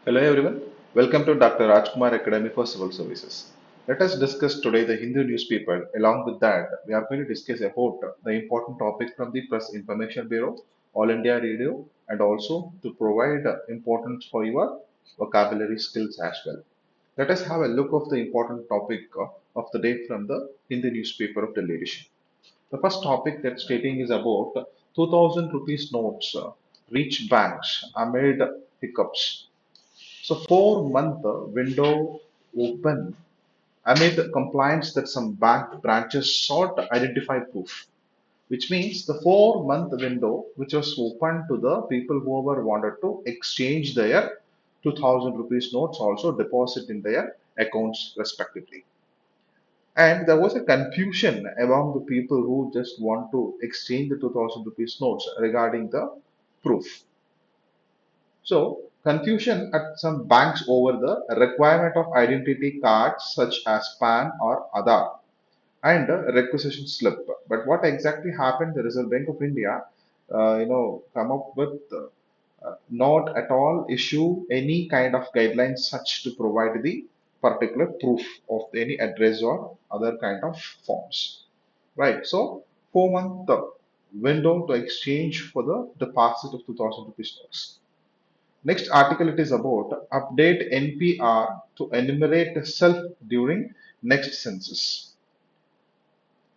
Hello everyone, welcome to Dr. Rajkumar Academy for Civil Services. Let us discuss today the Hindu newspaper. Along with that, we are going to discuss about the important topic from the Press Information Bureau, All India Radio, and also to provide importance for your vocabulary skills as well. Let us have a look of the important topic of the day from the Hindu newspaper of Delhi edition. The first topic that stating is about 2000 rupees notes reach banks amid hiccups. So 4 month window open amid compliance that some bank branches sought identify proof, which means the 4 month window which was open to the people who ever wanted to exchange their 2000 rupees notes also deposit in their accounts respectively. And there was a confusion among the people who just want to exchange the 2000 rupees notes regarding the proof. So, confusion at some banks over the requirement of identity cards such as PAN or Aadhaar and a requisition slip. But what exactly happened? The Reserve Bank of India, come up with not at all issue any kind of guidelines such to provide the particular proof of any address or other kind of forms. Right. So, 4 month window to exchange for the deposit of 2000 rupees notes. Next article it is about update NPR to enumerate self during next census.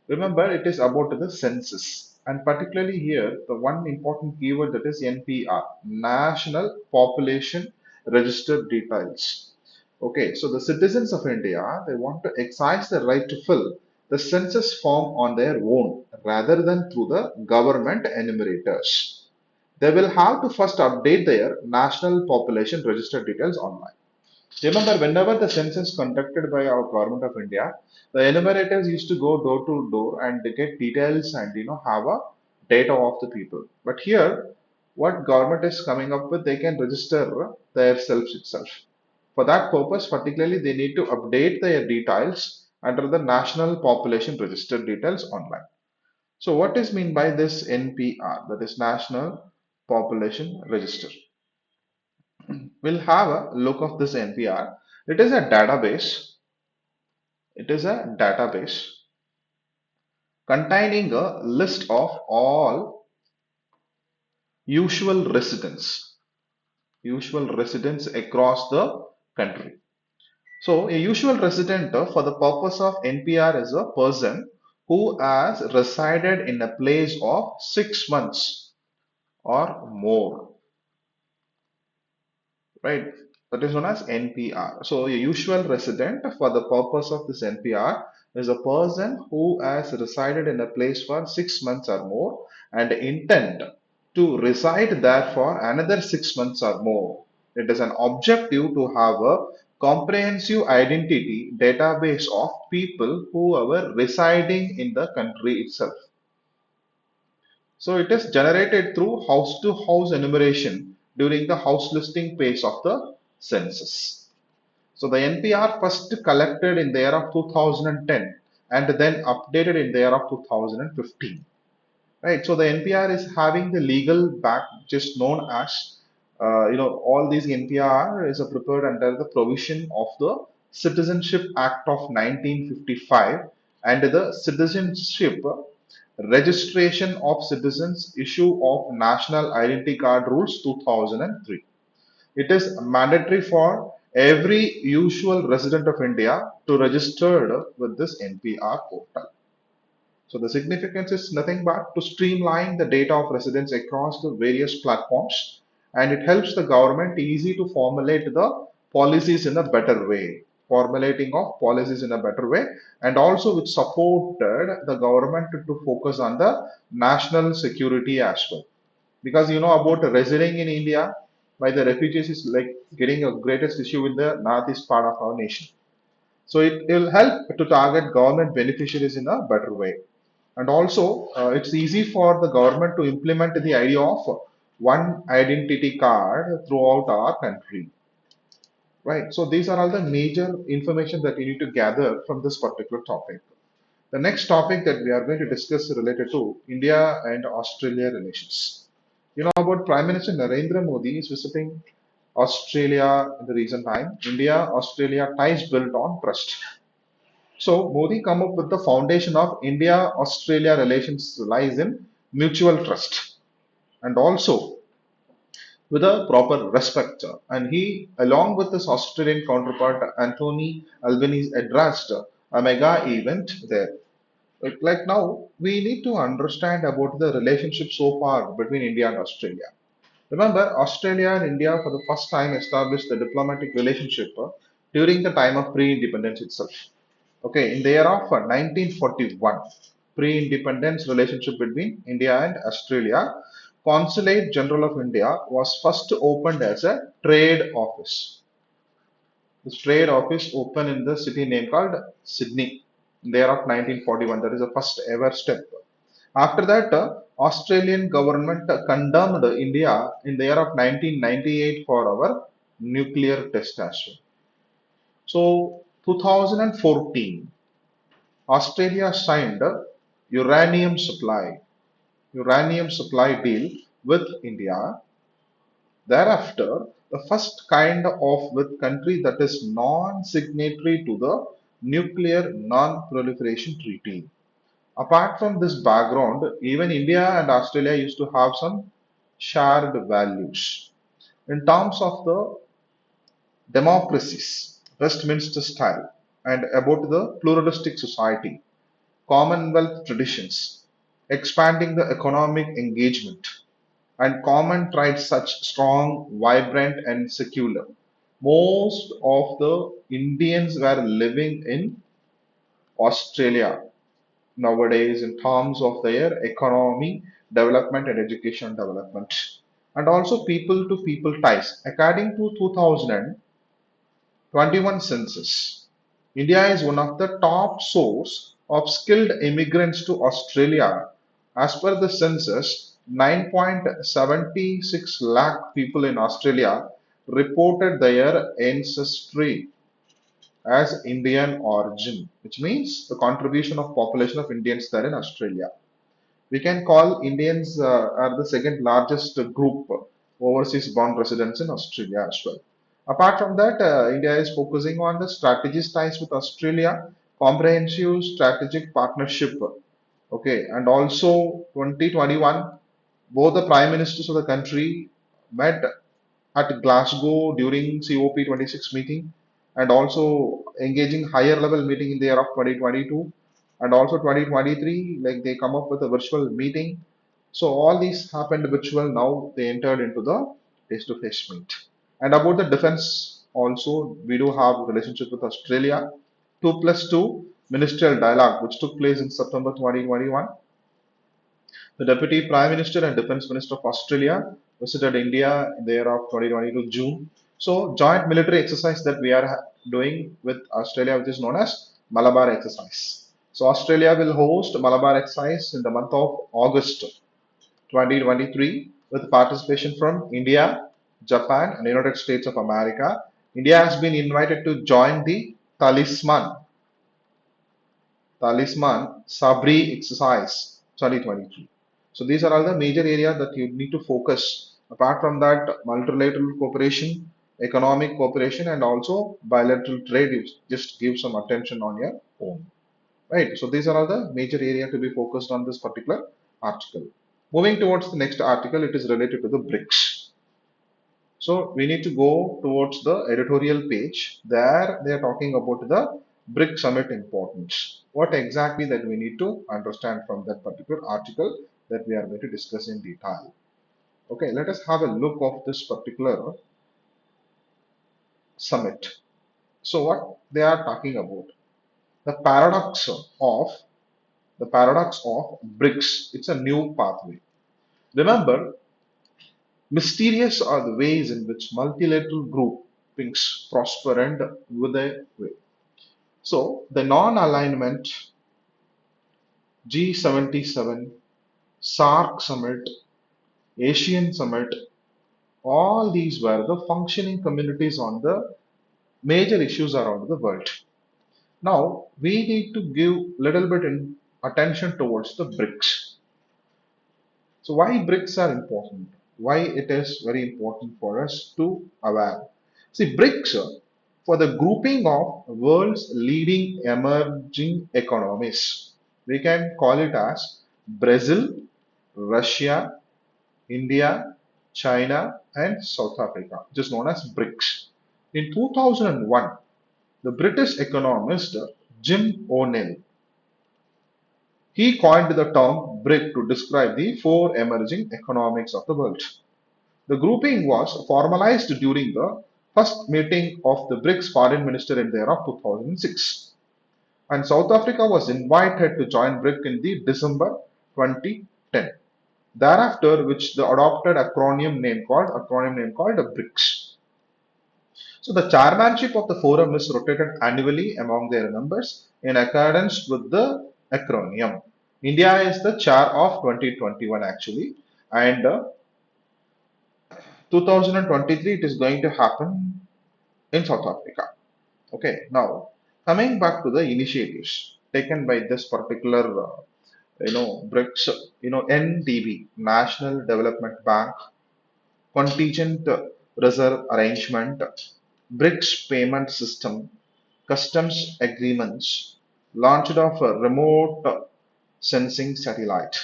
Remember, it is about the census, and particularly here, the one important keyword that is NPR, National Population Register Details. Okay, so the citizens of India they want to exercise the right to fill the census form on their own rather than through the government enumerators. They will have to first update their national population register details online. Remember, whenever the census conducted by our government of India, the enumerators used to go door to door and they get details and have a data of the people. But here, what government is coming up with, they can register their selves itself. For that purpose, particularly, they need to update their details under the National Population Register details online. So, what is mean by this NPR? That is National Population Register. We'll have a look of this NPR. It is a database. It is a database containing a list of all usual residents, usual residents across the country. So, a usual resident for the purpose of NPR is a person who has resided in a place of 6 months or more, right? That is known as NPR. So, a usual resident for the purpose of this NPR is a person who has resided in a place for 6 months or more and intend to reside there for another 6 months or more. It is an objective to have a comprehensive identity database of people who are residing in the country itself. So it is generated through house to house enumeration during the house listing phase of the census. So the NPR first collected in the year of 2010 and then updated in the year of 2015. Right. So the NPR is having the legal back, which is known as, all these NPR is prepared under the provision of the Citizenship Act of 1955 and the Citizenship Registration of Citizens Issue of National Identity Card Rules 2003. It is mandatory for every usual resident of India to register with this NPR portal. So the significance is nothing but to streamline the data of residents across the various platforms, and it helps the government easy to formulate the policies in a better way. Formulating of policies in a better way, and also which supported the government to focus on the national security as well. Because about residing in India by the refugees is like getting a greatest issue in the northeast part of our nation. So it will help to target government beneficiaries in a better way. And also, it's easy for the government to implement the idea of one identity card throughout our country. Right. So these are all the major information that you need to gather from this particular topic. The next topic that we are going to discuss is related to India and Australia relations. You know about Prime Minister Narendra Modi is visiting Australia in the recent time. India, Australia ties built on trust. So Modi come up with the foundation of India-Australia relations lies in mutual trust and also with a proper respect. And he, along with his Australian counterpart Anthony Albanese, addressed a mega event there. Like now, we need to understand about the relationship so far between India and Australia. Remember, Australia and India for the first time established the diplomatic relationship during the time of pre-independence itself. Okay, in the year of 1941, pre-independence relationship between India and Australia, Consulate General of India was first opened as a trade office. This trade office opened in the city name called Sydney in the year of 1941. That is the first ever step. After that, Australian government condemned India in the year of 1998 for our nuclear test as well. So, 2014, Australia signed a uranium supply deal with India. Thereafter, the first kind of with country that is non-signatory to the Nuclear Non-Proliferation Treaty. Apart from this background, even India and Australia used to have some shared values. In terms of the democracies, Westminster style, and about the pluralistic society, Commonwealth traditions, expanding the economic engagement, and common traits such strong, vibrant, and secular. Most of the Indians were living in Australia nowadays in terms of their economy development and education development, and also people to people ties. According to 2021 census, India is one of the top source of skilled immigrants to Australia. As per the census, 9.76 lakh people in Australia reported their ancestry as Indian origin, which means the contribution of population of Indians there in Australia. We can call Indians are the second largest group overseas born residents in Australia as well. Apart from that, India is focusing on the strategic ties with Australia, comprehensive strategic partnership. Okay, and also 2021, both the prime ministers of the country met at Glasgow during COP26 meeting and also engaging higher level meeting in the year of 2022 and also 2023 like they come up with a virtual meeting. So all these happened virtual. Now they entered into the face-to-face meet. And about the defense also we do have a relationship with Australia. 2+2 ministerial dialogue which took place in September 2021. The Deputy Prime Minister and Defence Minister of Australia visited India in the year of 2022 June. So, joint military exercise that we are doing with Australia, which is known as Malabar exercise. So, Australia will host Malabar exercise in the month of August 2023 with participation from India, Japan, and United States of America. India has been invited to join the Talisman Sabri exercise 2023. So these are all the major areas that you need to focus. Apart from that, multilateral cooperation, economic cooperation, and also bilateral trade, you just give some attention on your own. Right. So these are all the major area to be focused on this particular article. Moving towards the next article, it is related to the BRICS. So we need to go towards the editorial page. There they are talking about the BRIC summit importance. What exactly that we need to understand from that particular article that we are going to discuss in detail. Okay, let us have a look of this particular summit. So what they are talking about, the paradox of BRICS. It's a new pathway. Remember, mysterious are the ways in which multilateral groupings prosper and wither away. So the non-alignment G77, SARC summit, Asian summit, all these were the functioning communities on the major issues around the world. Now we need to give little bit attention towards the BRICS. So why BRICS are important? why it is very important for us to aware. See, BRICS for the grouping of world's leading emerging economies. We can call it as Brazil, Russia, India, China, and South Africa, which is known as BRICS. In 2001, the British economist Jim O'Neill, he coined the term BRIC to describe the four emerging economies of the world. The grouping was formalized during the first meeting of the BRICS foreign minister in the year of 2006. And South Africa was invited to join BRIC in the December 2010. Thereafter, which the adopted acronym name called BRICS. So the chairmanship of the forum is rotated annually among their members in accordance with the acronym. India is the chair of 2021 actually, and 2023 it is going to happen in South Africa. Okay, now coming back to the initiatives taken by this particular BRICS, NDB, National Development Bank, Contingent Reserve Arrangement, BRICS Payment System, Customs Agreements, launched of a remote sensing satellite.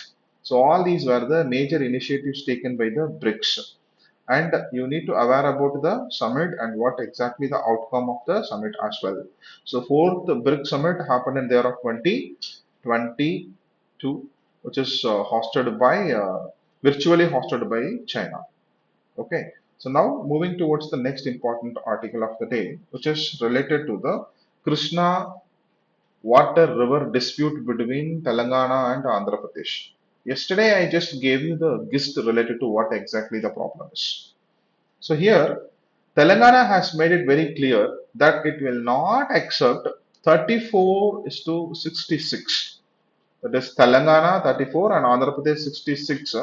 So all these were the major initiatives taken by the BRICS. And you need to aware about the summit and what exactly the outcome of the summit as well. So fourth BRICS summit happened in the year of 2022, which is virtually hosted by China. Okay. So now moving towards the next important article of the day, which is related to the Krishna water river dispute between Telangana and Andhra Pradesh. Yesterday, I just gave you the gist related to what exactly the problem is. So here, Telangana has made it very clear that it will not accept 34 is to 66. That is Telangana 34 and Andhra Pradesh 66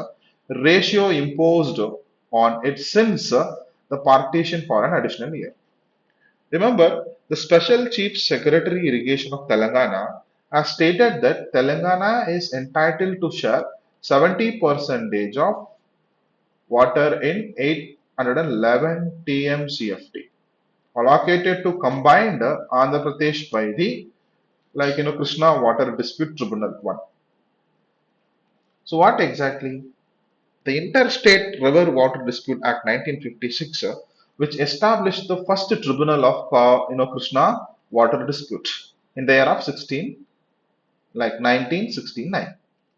ratio imposed on it since the partition for an additional year. Remember, the Special Chief Secretary Irrigation of Telangana has stated that Telangana is entitled to share 70 percentage of water in 811 TMCFT allocated to combined Andhra Pradesh by the Krishna Water Dispute Tribunal 1. So what exactly? The Interstate River Water Dispute Act 1956, which established the first tribunal of Krishna water dispute in the year of 1969,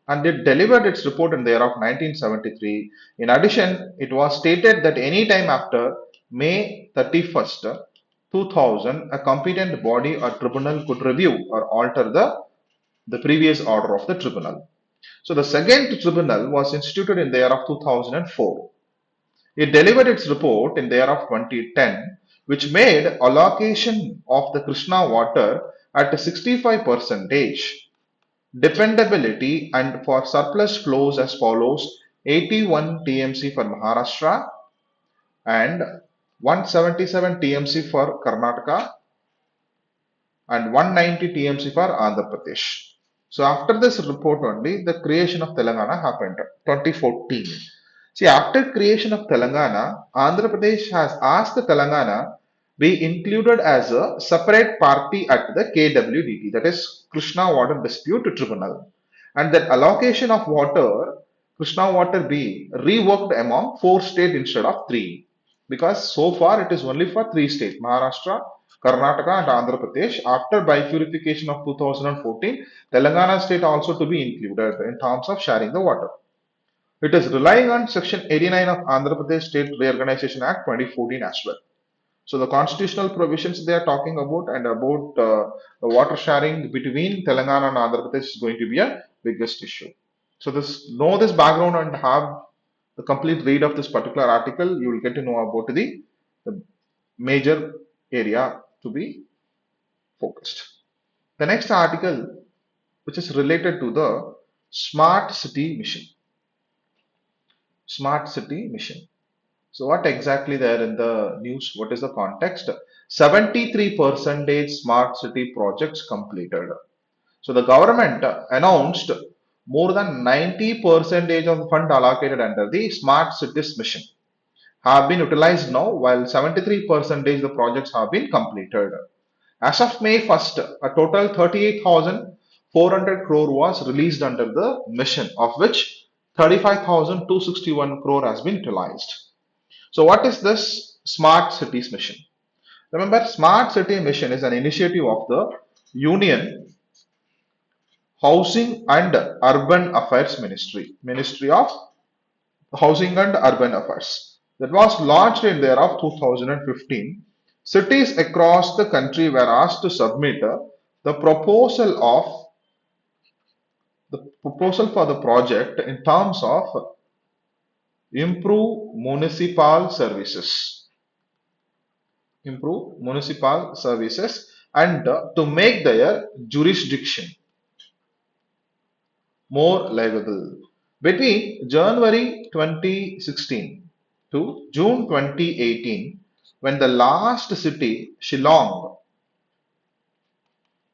and it delivered its report in the year of 1973. In addition, it was stated that any time after May 31st, 2000, a competent body or tribunal could review or alter the previous order of the tribunal. So the second tribunal was instituted in the year of 2004. It delivered its report in the year of 2010, which made allocation of the Krishna water at 65 percentage, dependability and for surplus flows as follows: 81 TMC for Maharashtra and 177 TMC for Karnataka and 190 TMC for Andhra Pradesh. So after this report only, the creation of Telangana happened, 2014. See, after creation of Telangana, Andhra Pradesh has asked the Telangana be included as a separate party at the KWDT, that is Krishna Water Dispute Tribunal, and that allocation of water, Krishna water be reworked among four states instead of three, because so far it is only for three states: Maharashtra, Karnataka, and Andhra Pradesh. After bifurcation of 2014, Telangana state also to be included in terms of sharing the water. It is relying on Section 89 of Andhra Pradesh State Reorganization Act 2014 as well. So the constitutional provisions they are talking about and about the water sharing between Telangana and Andhra Pradesh is going to be a biggest issue. So know this background and have the complete read of this particular article. You will get to know about the major area to be focused. The next article, which is related to the smart city mission. Smart city mission. So what exactly there in the news? What is the context? 73% smart city projects completed. So the government announced more than 90 percentage of the fund allocated under the smart cities mission have been utilized now, while 73 percentage the projects have been completed. As of May 1st, a total 38,400 crore was released under the mission, of which 35,261 crore has been utilized. So, what is this Smart Cities Mission? Remember, Smart City Mission is an initiative of the Union Housing and Urban Affairs Ministry, Ministry of Housing and Urban Affairs, that was launched in the year of 2015. Cities across the country were asked to submit the proposal for the project in terms of improve municipal services, improve municipal services, and to make their jurisdiction more livable. Between January 2016 to June 2018, when the last city, Shillong,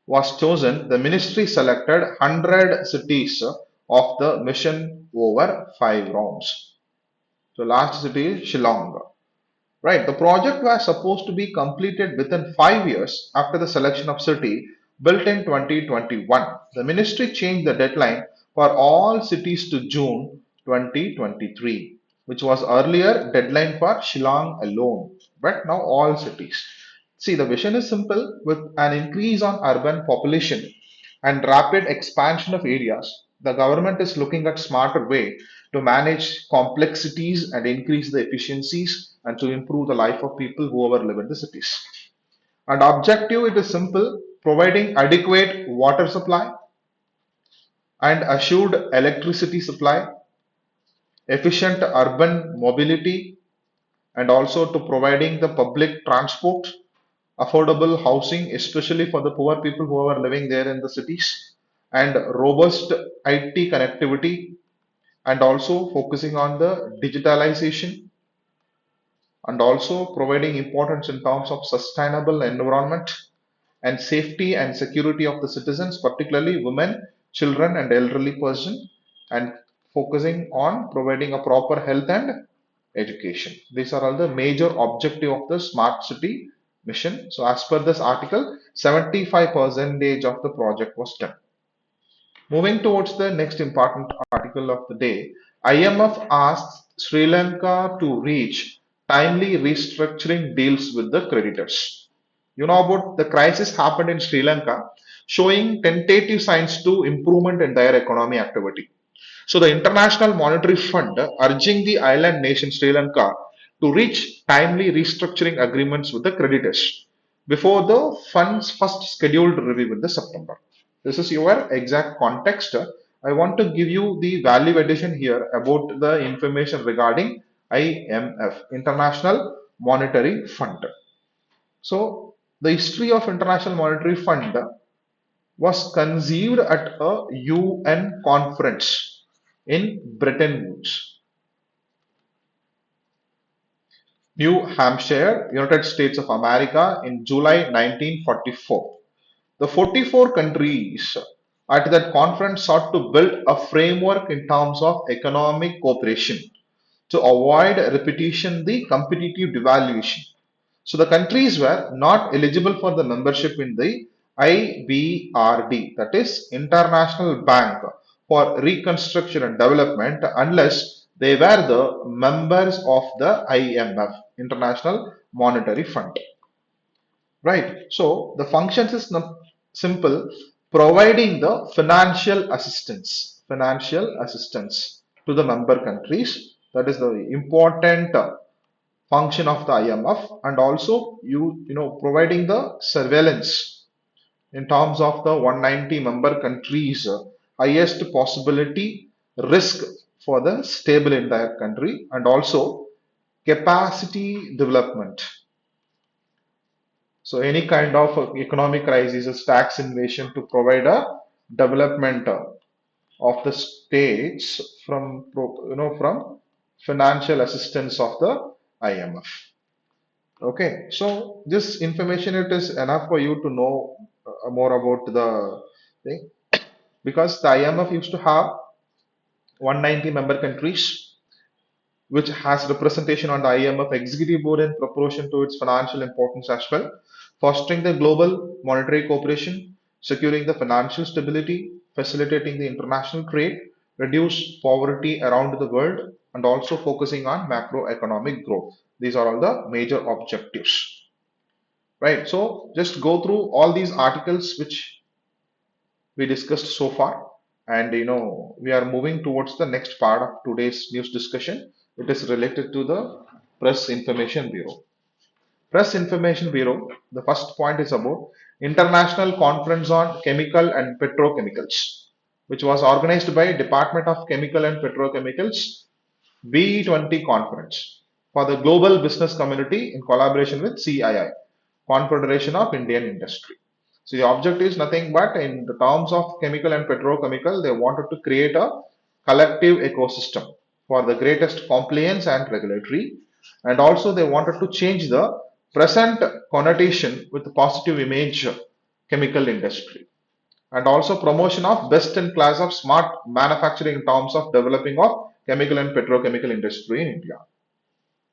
was chosen, the ministry selected 100 cities of the mission over 5 rounds. So, last city is Shillong. Right, the project was supposed to be completed within 5 years after the selection of city built in 2021. The ministry changed the deadline for all cities to June 2023, which was earlier deadline for Shillong alone, but now all cities. See, the vision is simple with an increase on urban population and rapid expansion of areas. The government is looking at smarter way to manage complexities and increase the efficiencies and to improve the life of people who ever live in the cities. And objective it is simple, providing adequate water supply and assured electricity supply, efficient urban mobility, and also to providing the public transport, affordable housing, especially for the poor people who are living there in the cities, and robust IT connectivity, and also focusing on the digitalization and also providing importance in terms of sustainable environment and safety and security of the citizens, particularly women, children, and elderly person, and focusing on providing a proper health and education. These are all the major objective of the smart city mission. So, as per this article, 75 percentage of the project was done. Moving towards the next important article of the day, IMF asks Sri Lanka to reach timely restructuring deals with the creditors. You know about the crisis happened in Sri Lanka, showing tentative signs to improvement in their economy activity. So the International Monetary Fund urging the island nation Sri Lanka to reach timely restructuring agreements with the creditors before the fund's first scheduled review in the September. This is your exact context. I want to give you the value addition here about the information regarding IMF, International Monetary Fund. So the history of International Monetary Fund was conceived at a UN conference in Bretton Woods, New Hampshire, United States of America in July 1944. The 44 countries at that conference sought to build a framework in terms of economic cooperation to avoid repetition the competitive devaluation. So the countries were not eligible for the membership in the IBRD, that is International Bank for Reconstruction and Development, unless they were the members of the IMF, International Monetary Fund. Right. So the functions is simple, providing the financial assistance to the member countries. That is the important function of the IMF, and also providing the surveillance in terms of the 190 member countries, highest possibility risk for the stable in their country, and also capacity development. So any kind of economic crisis, tax invasion, to provide a development of the states from from financial assistance of the IMF. Okay, so this information it is enough for you to know more about the thing, because the IMF used to have 190 member countries, which has representation on the IMF executive board in proportion to its financial importance as well, fostering the global monetary cooperation, securing the financial stability, facilitating the international trade, reduce poverty around the world, and also focusing on macroeconomic growth. These are all the major objectives, right? So just go through all these articles which we discussed so far, and we are moving towards the next part of today's news discussion. It is related to the Press Information Bureau. Press Information Bureau, the first point is about International Conference on Chemical and Petrochemicals, which was organized by Department of Chemical and Petrochemicals B20 conference for the global business community in collaboration with CII, Confederation of Indian Industry. So the object is nothing but in the terms of chemical and petrochemical, they wanted to create a collective ecosystem for the greatest compliance and regulatory. And also they wanted to change the present connotation with the positive image chemical industry, and also promotion of best in class of smart manufacturing in terms of developing of chemical and petrochemical industry in India.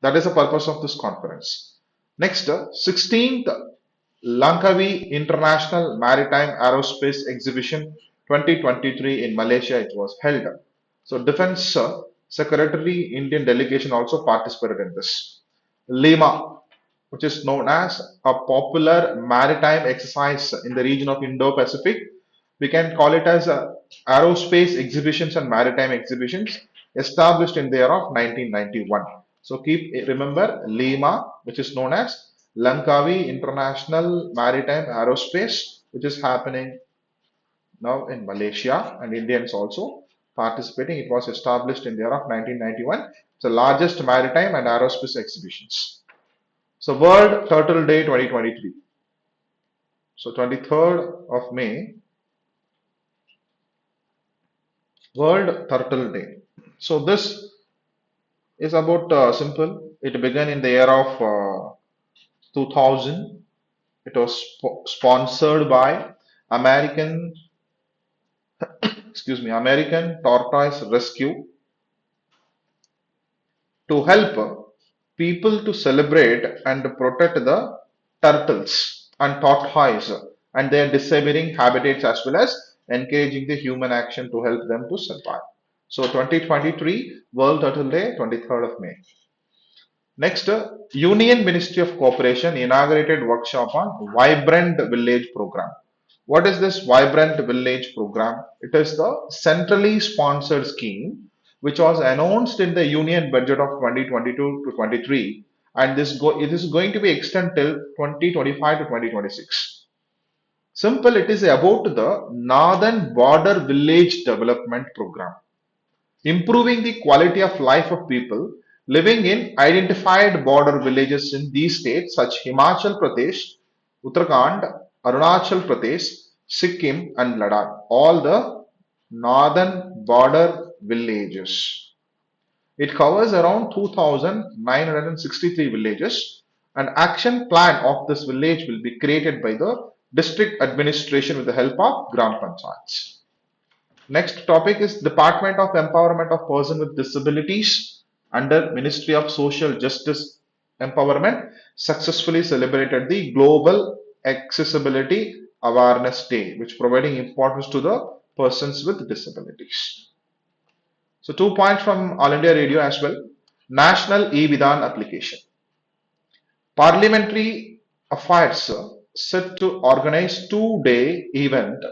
That is the purpose of this conference. Next, 16th Langkawi International Maritime Aerospace Exhibition 2023 in Malaysia, it was held. So Defense Secretary Indian delegation also participated in this. Lima, which is known as a popular maritime exercise in the region of Indo-Pacific. We can call it as aerospace exhibitions and maritime exhibitions established in the year of 1991. So keep remember Lima, which is known as Langkawi International Maritime Aerospace, which is happening now in Malaysia, and Indians also participating. It was established in the year of 1991. It's the largest maritime and aerospace exhibitions. So World Turtle Day 2023. So 23rd of May, World Turtle Day. So this is about simple. It began in the year of 2000. It was sponsored by American, American Tortoise Rescue to help people to celebrate and protect the turtles and tortoise and their disappearing habitats, as well as encouraging the human action to help them to survive. So 2023 World Turtle Day, 23rd of May. Next, Union Ministry of Cooperation inaugurated workshop on Vibrant Village program. What is this Vibrant Village program? It is the centrally sponsored scheme which was announced in the Union Budget of 2022 to 23, and it is going to be extended till 2025 to 2026. Simple, it is about the Northern Border Village Development Program, improving the quality of life of people living in identified border villages in these states such Himachal Pradesh, Uttarakhand, Arunachal Pradesh, Sikkim, and Ladakh, all the northern border villages. It covers around 2,963 villages. An action plan of this village will be created by the district administration with the help of Gram Panchayats. Next topic is Department of Empowerment of Person with Disabilities under Ministry of Social Justice Empowerment successfully celebrated the Global Accessibility Awareness Day, which providing importance to the persons with disabilities. So 2 points from All India Radio as well. National E-Vidhan application. Parliamentary Affairs set to organize two-day event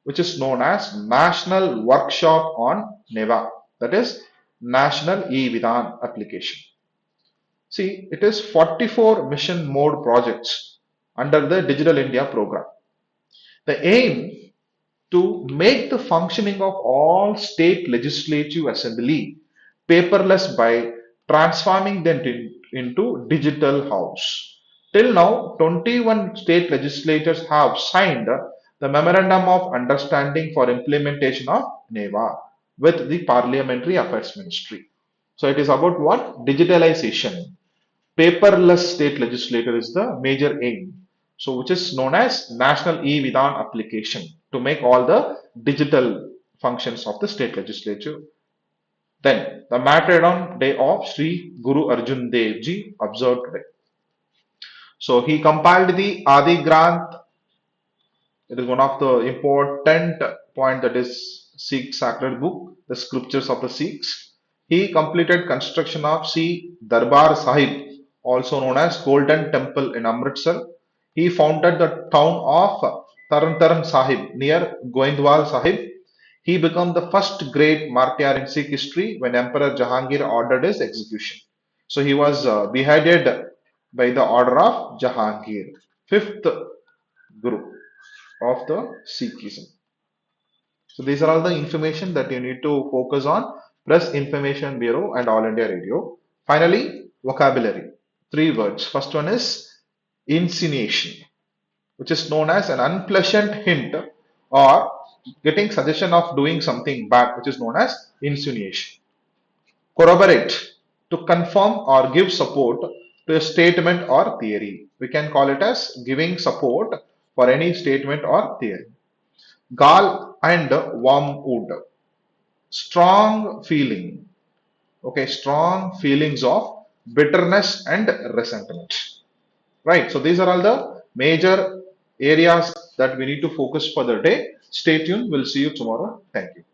which is known as National Workshop on NEVA, that is National E-Vidhan application. See, it is 44 mission mode projects under the Digital India program. The aim to make the functioning of all state legislative assembly paperless by transforming them into digital house. Till now, 21 state legislators have signed the Memorandum of Understanding for implementation of NEVA with the Parliamentary Affairs Ministry. So it is about what? Digitalization. Paperless state legislature is the major aim. So which is known as National E-Vidhan application to make all the digital functions of the state legislature Then the martyrdom day of Sri Guru Arjan Dev Ji observed today. So he compiled the Adi Granth. It is one of the important point, that is Sikh sacred book, the scriptures of the Sikhs. He completed construction of Sri Darbar Sahib, also known as Golden Temple in Amritsar. He founded the town of Taran Sahib near Goindwal Sahib. He became the first great martyr in Sikh history when Emperor Jahangir ordered his execution. So he was beheaded by the order of Jahangir, fifth Guru of the Sikhism. So these are all the information that you need to focus on. Press Information Bureau and All India Radio. Finally, vocabulary. Three words. First one is insinuation, which is known as an unpleasant hint or getting suggestion of doing something bad, which is known as insinuation. Corroborate, to confirm or give support to a statement or theory. We can call it as giving support for any statement or theory. Gall and wormwood, strong feeling. Okay, strong feelings of bitterness and resentment. Right. So these are all the major areas that we need to focus for the day. Stay tuned. We'll see you tomorrow. Thank you.